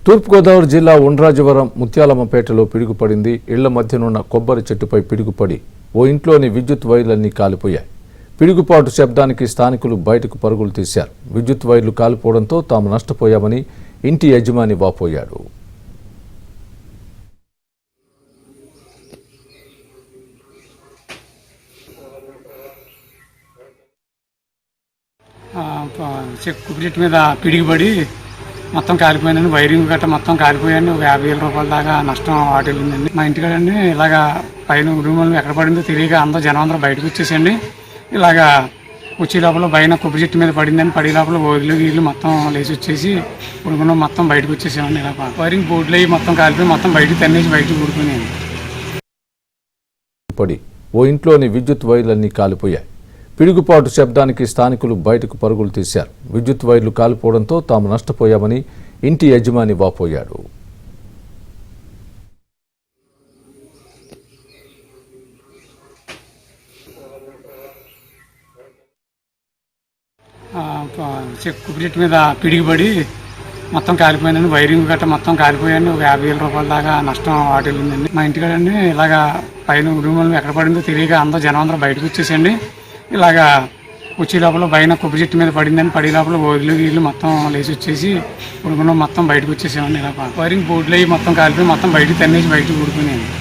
తూర్పుగోదావరి జిల్లా ఉండ్రాజవరం ముత్యాలమ్మపేటలో పిడుగుపడింది. ఇళ్ల మధ్యనున్న కొబ్బరి చెట్టుపై పిడుగుపడి ఓ ఇంట్లోని విద్యుత్ వైర్లన్నీ కాలిపోయాయి. పిడుగుపాటు శబ్దానికి స్థానికులు బయటకు పరుగులు తీశారు. విద్యుత్ వైర్లు కాలిపోవడంతో తాము నష్టపోయామని ఇంటి యజమాని వాపోయాడు. కుక్కెట్ మీద పిడిగిపడి మొత్తం కాలిపోయాను. వైరింగ్ గట్ట మొత్తం కాలిపోయాను. 50,000 రూపాయల దాకా నష్టం వాటిల్లిందండి. మా ఇంటికాడండి ఇలాగా పైన ఉడుమలు ఎక్కడ పడిందో తెలియక అందరూ జనం అందరూ బయటకు వచ్చేసండి. ఇలాగా వచ్చే లోపల పైన కొబ్బరి చెట్టు మీద పడిందని పడే లోపల ఓయిలు గీళ్ళు మొత్తం లేచి వచ్చేసి ఉడుకున్న మొత్తం బయటకు వచ్చేసామండి. ఇలా వైరింగ్ బోర్డులు అవి మొత్తం కాలిపోయి మొత్తం బయటకు తన్నేసి బయటకు ఊడుకున్నాయండి. ఓ ఇంట్లోని విద్యుత్ వైర్లన్నీ కాలిపోయాయి. పిడుగుపాటు శబ్దానికి స్థానికులు బయటకు పరుగులు తీశారు. విద్యుత్ వైర్లు కాలిపోవడంతో తాము నష్టపోయామని ఇంటి యజమాని వాపోయాడు. కుక్కెట్ మీద పిడిగిపడి మొత్తం కాలిపోయాను. వైరింగ్ గట్ట మొత్తం కాలిపోయాను. 50,000 రూపాయల దాకా నష్టం వాటిల్లిందండి. మా ఇంటికాడండి ఇలాగా పైన ఉడుమలు ఎక్కడ పడిందో తెలియక అందరూ జనం అందరూ బయటకు వచ్చేసండి. ఇలాగా వచ్చే లోపల పైన కొబ్బరి చెట్టు మీద పడిందని పడే లోపల ఓయిలు గీళ్ళు మొత్తం లేచి వచ్చేసి ఉడుకున్న మొత్తం బయటకు వచ్చేసామండి. ఇలా వైరింగ్ బోర్డులు అవి మొత్తం కాలిపోయి మొత్తం బయటకు తన్నేసి బయటకు ఊడుకున్నాయండి.